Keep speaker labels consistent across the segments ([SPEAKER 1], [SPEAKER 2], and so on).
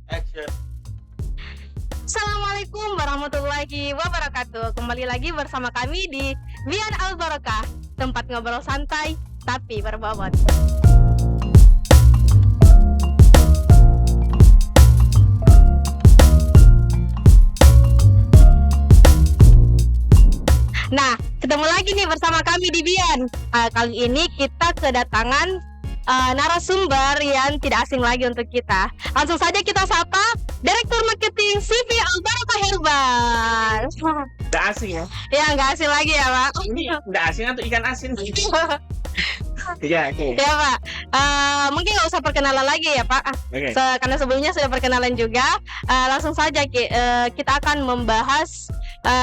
[SPEAKER 1] Action.
[SPEAKER 2] Assalamualaikum warahmatullahi wabarakatuh. Kembali lagi bersama kami di Bian Al Barokah, tempat ngobrol santai tapi berbobot. Nah, ketemu lagi nih bersama kami di Bian. Kali ini kita kedatangan narasumber yang tidak asing lagi untuk kita. Langsung saja kita sapa Direktur Marketing CV Al Barokah Herbal.
[SPEAKER 1] Nggak asing ya?
[SPEAKER 2] Ya, nggak asing lagi ya, Pak.
[SPEAKER 1] Ini nggak asing atau ikan asin? Iya, oke.
[SPEAKER 2] Ya, Pak. Mungkin nggak usah perkenalan lagi ya, Pak.
[SPEAKER 1] Oke.
[SPEAKER 2] Karena sebelumnya sudah perkenalan juga. Langsung saja kita akan membahas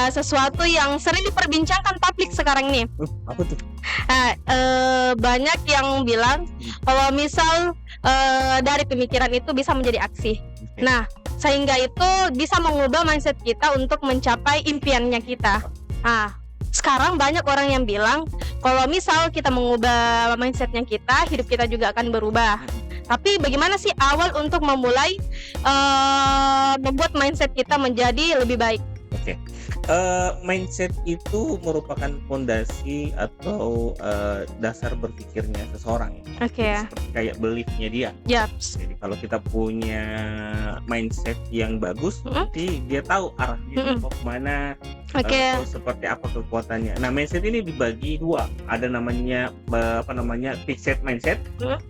[SPEAKER 2] sesuatu yang sering diperbincangkan publik sekarang ini.
[SPEAKER 1] Apa tuh?
[SPEAKER 2] Banyak yang bilang kalau misal dari pemikiran itu bisa menjadi aksi.
[SPEAKER 1] Oke.
[SPEAKER 2] Nah, sehingga itu bisa mengubah mindset kita untuk mencapai impiannya kita. Sekarang banyak orang yang bilang kalau misal kita mengubah mindsetnya kita, hidup kita juga akan berubah. Tapi bagaimana sih awal untuk memulai membuat mindset kita menjadi lebih baik?
[SPEAKER 1] Oke. Mindset itu merupakan fondasi atau dasar berpikirnya seseorang ya.
[SPEAKER 2] Oke.
[SPEAKER 1] Jadi seperti kayak beliefnya dia.
[SPEAKER 2] Yaps.
[SPEAKER 1] Jadi kalau kita punya mindset yang bagus, nanti dia tahu arahnya mau kemana,
[SPEAKER 2] Oke.
[SPEAKER 1] tahu seperti apa kekuatannya. Nah, mindset ini dibagi dua. Ada namanya fixed mindset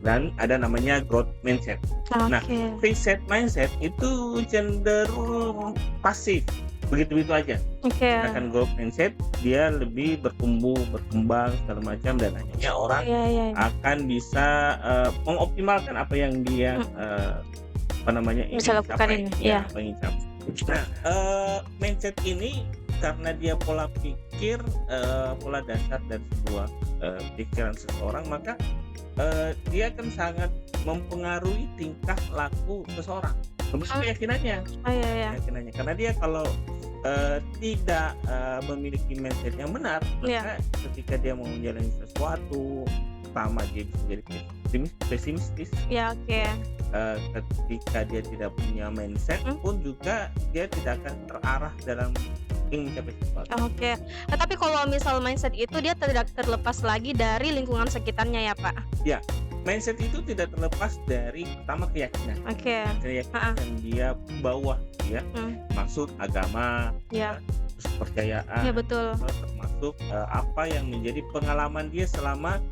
[SPEAKER 1] dan ada namanya growth mindset. Nah,
[SPEAKER 2] Oke.
[SPEAKER 1] fixed mindset itu cenderung pasif, begitu-begitu aja.
[SPEAKER 2] Oke.
[SPEAKER 1] Akan growth mindset dia lebih berkembang segala macam, dan akhirnya orang
[SPEAKER 2] Iya.
[SPEAKER 1] akan bisa mengoptimalkan apa yang dia
[SPEAKER 2] Bisa
[SPEAKER 1] ingin
[SPEAKER 2] lakukan
[SPEAKER 1] capai,
[SPEAKER 2] ini,
[SPEAKER 1] ya,
[SPEAKER 2] iya.
[SPEAKER 1] apa yang ingin capai. Nah, mindset ini karena dia pola pikir, pola dasar dari sebuah pikiran seseorang, maka dia akan sangat mempengaruhi tingkah laku seseorang, termasuk keyakinannya.
[SPEAKER 2] Iya.
[SPEAKER 1] Keyakinannya, karena dia kalau tidak memiliki mindset yang benar,
[SPEAKER 2] Iya.
[SPEAKER 1] maka ketika dia mau menjalani sesuatu, pertama dia bisa jadi pesimistis.
[SPEAKER 2] Ya, oke.
[SPEAKER 1] Ketika dia tidak punya mindset pun juga dia tidak akan terarah dalam ingin mencapai sesuatu.
[SPEAKER 2] Oke. Nah, tapi kalau misal mindset itu dia tidak terlepas lagi dari lingkungan sekitarnya ya, Pak?
[SPEAKER 1] Mindset itu tidak terlepas dari pertama keyakinan.
[SPEAKER 2] Oke.
[SPEAKER 1] Keyakinan yang dia bawa, ya, maksud agama,
[SPEAKER 2] Ya.
[SPEAKER 1] terus kepercayaan,
[SPEAKER 2] Ya, betul.
[SPEAKER 1] termasuk apa yang menjadi pengalaman dia selama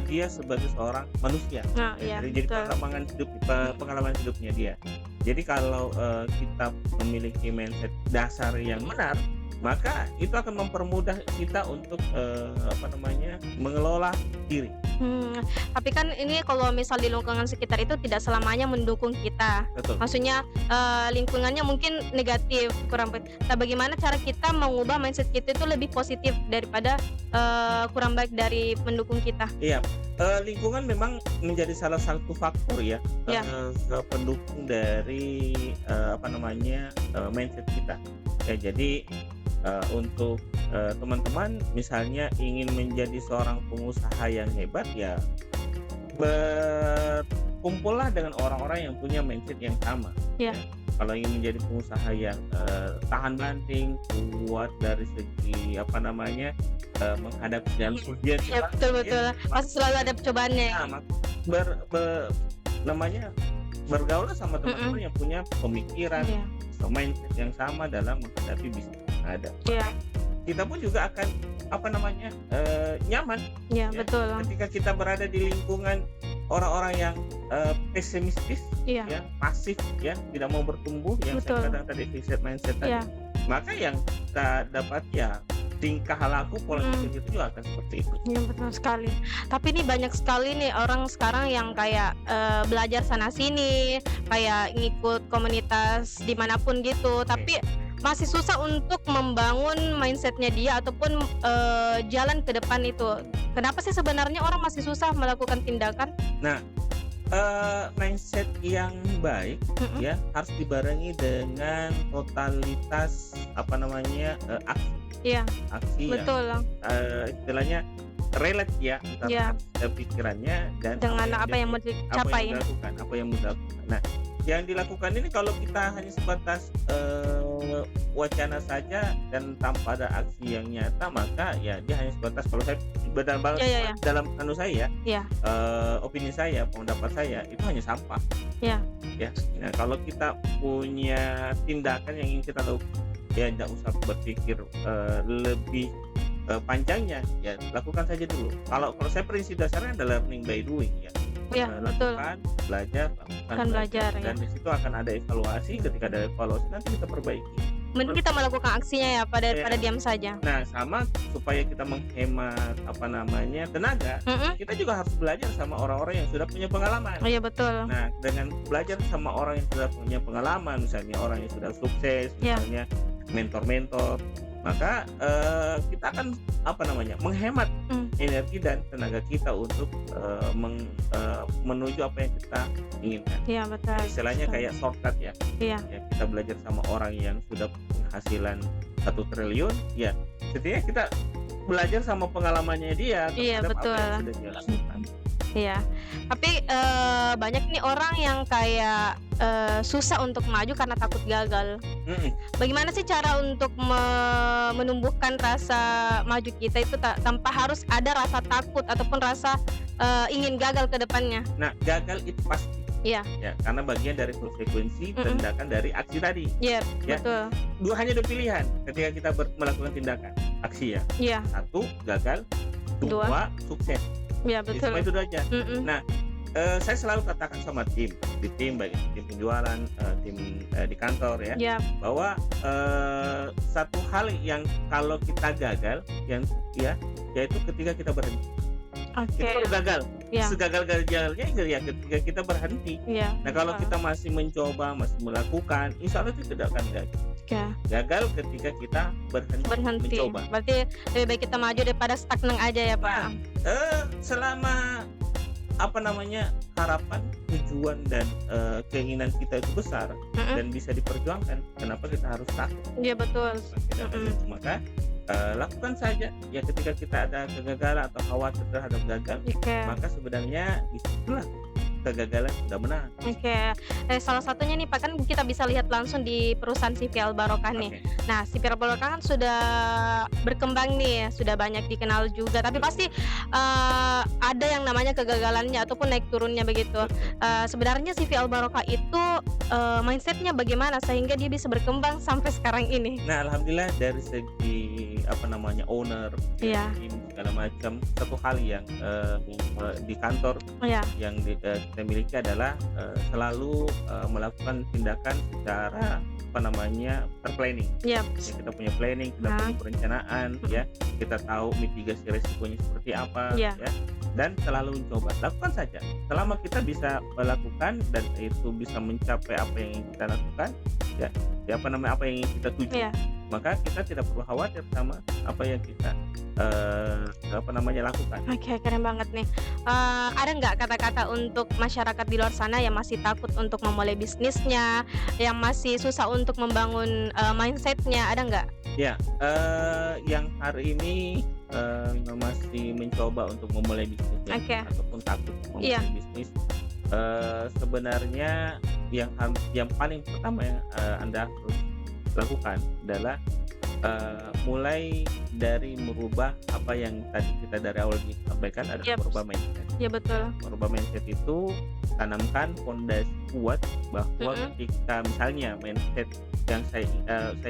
[SPEAKER 1] dia sebagai seorang manusia.
[SPEAKER 2] Nah, iya,
[SPEAKER 1] Jadi
[SPEAKER 2] betul.
[SPEAKER 1] pengalaman hidupnya dia. Jadi kalau kita memiliki mindset dasar yang benar, maka itu akan mempermudah kita untuk mengelola diri.
[SPEAKER 2] Tapi kan ini kalau misal di lingkungan sekitar itu tidak selamanya mendukung kita.
[SPEAKER 1] Betul.
[SPEAKER 2] Maksudnya lingkungannya mungkin negatif, kurang baik. Nah, bagaimana cara kita mengubah mindset kita itu lebih positif daripada kurang baik dari mendukung kita?
[SPEAKER 1] Iya, lingkungan memang menjadi salah satu faktor ya,
[SPEAKER 2] Ya.
[SPEAKER 1] pendukung dari mindset kita. Ya, jadi untuk teman-teman misalnya ingin menjadi seorang pengusaha yang hebat, ya berkumpullah dengan orang-orang yang punya mindset yang sama.
[SPEAKER 2] Ya.
[SPEAKER 1] Kalau ingin menjadi pengusaha yang tahan banting, kuat dari segi menghadapi segala ujian.
[SPEAKER 2] Ya, betul. Pasti selalu ada percobaannya.
[SPEAKER 1] Bergaul sama teman-teman yang punya pemikiran,
[SPEAKER 2] Iya.
[SPEAKER 1] mindset yang sama dalam menghadapi bisnis yang ada.
[SPEAKER 2] Iya.
[SPEAKER 1] Kita pun juga akan nyaman
[SPEAKER 2] Iya,
[SPEAKER 1] ya,
[SPEAKER 2] betul.
[SPEAKER 1] ketika kita berada di lingkungan orang-orang yang pesimistis,
[SPEAKER 2] Iya.
[SPEAKER 1] ya, pasif, ya, tidak mau bertumbuh, yang
[SPEAKER 2] Betul.
[SPEAKER 1] saya katakan tadi fixed mindset tadi.
[SPEAKER 2] Iya.
[SPEAKER 1] Maka yang kita dapat, ya, tingkah laku pola pikir itu juga akan seperti itu.
[SPEAKER 2] Iya, betul sekali. Tapi ini banyak sekali nih orang sekarang yang kayak belajar sana sini, kayak ngikut komunitas dimanapun gitu, tapi masih susah untuk membangun mindsetnya dia ataupun jalan ke depan itu. Kenapa sih sebenarnya orang masih susah melakukan tindakan?
[SPEAKER 1] Nah, mindset yang baik ya harus dibarengi dengan totalitas aksi.
[SPEAKER 2] Iya,
[SPEAKER 1] Aksi
[SPEAKER 2] betul.
[SPEAKER 1] yang istilahnya relate ya antara
[SPEAKER 2] Iya.
[SPEAKER 1] pikirannya dan
[SPEAKER 2] Dengan apa yang mau
[SPEAKER 1] apa
[SPEAKER 2] dicapai.
[SPEAKER 1] yang dilakukan. Nah, yang dilakukan ini kalau kita hanya sebatas wacana saja dan tanpa ada aksi yang nyata, maka ya dia hanya sebatas, kalau saya benar banget
[SPEAKER 2] Iya, iya, iya.
[SPEAKER 1] dalam saya,
[SPEAKER 2] Iya.
[SPEAKER 1] opini saya, pendapat saya itu hanya sampah
[SPEAKER 2] Iya.
[SPEAKER 1] ya. Nah, kalau kita punya tindakan yang ingin kita lakukan, ya tidak usah berpikir lebih panjangnya, ya lakukan saja dulu. Kalau saya prinsip dasarnya adalah learning by doing ya.
[SPEAKER 2] Iya, betul.
[SPEAKER 1] Lakukan, belajar, lakukan,
[SPEAKER 2] Kan belajar ya.
[SPEAKER 1] dan di situ akan ada evaluasi. Ketika ada evaluasi nanti kita perbaiki.
[SPEAKER 2] Mending kita melakukan aksinya ya daripada
[SPEAKER 1] Iya.
[SPEAKER 2] diam saja.
[SPEAKER 1] Nah, sama supaya kita menghemat tenaga,
[SPEAKER 2] Mm-mm.
[SPEAKER 1] kita juga harus belajar sama orang-orang yang sudah punya pengalaman.
[SPEAKER 2] Oh iya betul.
[SPEAKER 1] Nah, dengan belajar sama orang yang sudah punya pengalaman, misalnya orang yang sudah sukses,
[SPEAKER 2] Iya.
[SPEAKER 1] misalnya mentor-mentor, maka kita akan menghemat energi dan tenaga kita untuk menuju apa yang kita inginkan.
[SPEAKER 2] Iya betul.
[SPEAKER 1] Istilahnya
[SPEAKER 2] betul.
[SPEAKER 1] kayak shortcut ya.
[SPEAKER 2] Iya.
[SPEAKER 1] Ya, kita belajar sama orang yang sudah penghasilan 1 triliun, ya setidaknya kita belajar sama pengalamannya dia
[SPEAKER 2] Iya,
[SPEAKER 1] terhadap
[SPEAKER 2] betul.
[SPEAKER 1] apa yang sudah dia lakukan.
[SPEAKER 2] Iya. Tapi banyak nih orang yang kayak susah untuk maju karena takut gagal.
[SPEAKER 1] Mm-mm.
[SPEAKER 2] Bagaimana sih cara untuk menumbuhkan rasa maju kita itu tanpa harus ada rasa takut ataupun rasa ingin gagal ke depannya?
[SPEAKER 1] Nah, gagal itu pasti.
[SPEAKER 2] Iya.
[SPEAKER 1] Ya, karena bagian dari konsekuensi
[SPEAKER 2] Mm-mm.
[SPEAKER 1] tindakan dari aksi tadi.
[SPEAKER 2] Iya,
[SPEAKER 1] Ya.
[SPEAKER 2] betul.
[SPEAKER 1] Hanya dua pilihan ketika kita melakukan tindakan aksi ya.
[SPEAKER 2] Iya,
[SPEAKER 1] 1, gagal. 2,
[SPEAKER 2] Dua.
[SPEAKER 1] sukses.
[SPEAKER 2] iya
[SPEAKER 1] Jadi
[SPEAKER 2] betul.
[SPEAKER 1] cuma itu aja.
[SPEAKER 2] Mm-mm.
[SPEAKER 1] Nah, saya selalu katakan sama tim baik itu tim penjualan, tim di kantor ya,
[SPEAKER 2] Iya,
[SPEAKER 1] bahwa satu hal yang kalau kita gagal, yaitu ketika kita berhenti.
[SPEAKER 2] oke.
[SPEAKER 1] Kita baru gagal.
[SPEAKER 2] Iya.
[SPEAKER 1] Segagal-gagalnya ya ketika kita berhenti.
[SPEAKER 2] Iya.
[SPEAKER 1] Nah, kalau kita masih mencoba, masih melakukan, insya Allah itu tidak akan gagal.
[SPEAKER 2] Oke.
[SPEAKER 1] Gagal ketika kita berhenti mencoba.
[SPEAKER 2] Berarti lebih baik kita maju daripada stagnan aja ya, Pak.
[SPEAKER 1] Selama harapan, tujuan dan keinginan kita itu besar
[SPEAKER 2] Mm-mm.
[SPEAKER 1] dan bisa diperjuangkan, kenapa kita harus takut?
[SPEAKER 2] Iya betul.
[SPEAKER 1] Tidak ada. Maka lakukan saja ya. Ketika kita ada kegagalan atau khawatir terhadap gagal,
[SPEAKER 2] Oke.
[SPEAKER 1] maka sebenarnya disitulah kegagalan sudah menang.
[SPEAKER 2] Oke. Salah satunya nih Pak, kan kita bisa lihat langsung di perusahaan CV Al Barokah nih.
[SPEAKER 1] Oke.
[SPEAKER 2] Nah, CV Al Barokah kan sudah berkembang nih, sudah banyak dikenal juga. Tapi pasti ada yang namanya kegagalannya ataupun naik turunnya begitu. Sebenarnya CV Al Barokah itu mindsetnya bagaimana sehingga dia bisa berkembang sampai sekarang ini?
[SPEAKER 1] Nah, alhamdulillah dari segi owner,
[SPEAKER 2] Iya.
[SPEAKER 1] tim segala macam, satu hal yang di kantor
[SPEAKER 2] Iya.
[SPEAKER 1] yang kita miliki adalah selalu melakukan tindakan secara terplanning.
[SPEAKER 2] Iya.
[SPEAKER 1] Ya, kita punya planning, kita
[SPEAKER 2] Nah.
[SPEAKER 1] punya perencanaan, ya kita tahu mitigasi resikonya seperti apa,
[SPEAKER 2] Iya.
[SPEAKER 1] ya, dan selalu mencoba. Lakukan saja selama kita bisa melakukan dan itu bisa mencapai apa yang ingin kita lakukan, ya apa yang ingin kita tuju,
[SPEAKER 2] Iya.
[SPEAKER 1] maka kita tidak perlu khawatir sama apa yang kita lakukan.
[SPEAKER 2] Oke, keren banget nih. Ada nggak kata-kata untuk masyarakat di luar sana yang masih takut untuk memulai bisnisnya, yang masih susah untuk membangun mindsetnya, ada nggak?
[SPEAKER 1] Ya, yang hari ini masih mencoba untuk memulai bisnis
[SPEAKER 2] Oke.
[SPEAKER 1] ataupun takut memulai
[SPEAKER 2] Iya.
[SPEAKER 1] bisnis, sebenarnya yang paling pertama yang Anda harus lakukan adalah mulai dari merubah apa yang tadi kita dari awal disampaikan, adalah
[SPEAKER 2] Yep.
[SPEAKER 1] merubah mindset.
[SPEAKER 2] Ya betul.
[SPEAKER 1] Merubah mindset itu tanamkan fondasi kuat bahwa
[SPEAKER 2] Mm-mm.
[SPEAKER 1] ketika misalnya mindset yang saya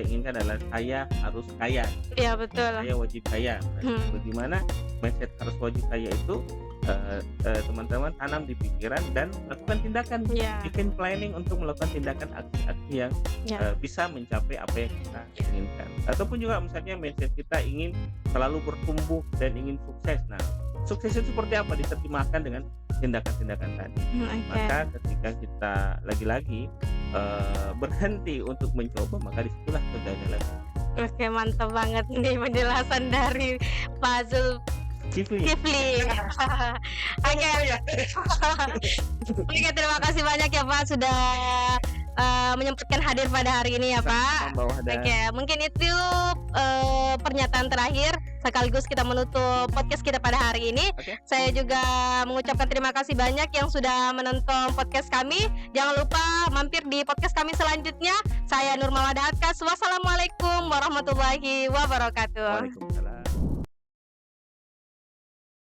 [SPEAKER 1] inginkan adalah saya harus kaya,
[SPEAKER 2] Ya betul.
[SPEAKER 1] saya wajib kaya.
[SPEAKER 2] Hmm.
[SPEAKER 1] Bagaimana mindset harus wajib kaya itu teman-teman tanam di pikiran dan lakukan tindakan,
[SPEAKER 2] Ya.
[SPEAKER 1] bikin planning untuk melakukan tindakan aksi-aksi yang
[SPEAKER 2] Ya.
[SPEAKER 1] bisa mencapai apa yang kita inginkan. Ataupun juga misalnya mindset kita ingin selalu bertumbuh dan ingin sukses. Nah, sukses itu seperti apa? Diterjemahkan dengan tindakan-tindakan tadi.
[SPEAKER 2] Oke.
[SPEAKER 1] Maka ketika kita lagi-lagi berhenti untuk mencoba, maka disitulah kegagalan.
[SPEAKER 2] Oke, mantap banget nih penjelasan dari Pak
[SPEAKER 1] Kifli.
[SPEAKER 2] Zulkifli. Oke. Oke, terima kasih banyak ya Pak sudah menyempatkan hadir pada hari ini ya Pak.
[SPEAKER 1] Bawah ada
[SPEAKER 2] Oke, mungkin itu pernyataan terakhir. sekaligus kita menutup podcast kita pada hari ini.
[SPEAKER 1] Oke.
[SPEAKER 2] Saya juga mengucapkan terima kasih banyak yang sudah menonton podcast kami. Jangan lupa mampir di podcast kami selanjutnya. Saya Nurmawada Atkas. Wassalamualaikum warahmatullahi wabarakatuh.
[SPEAKER 1] Waalaikumsalam.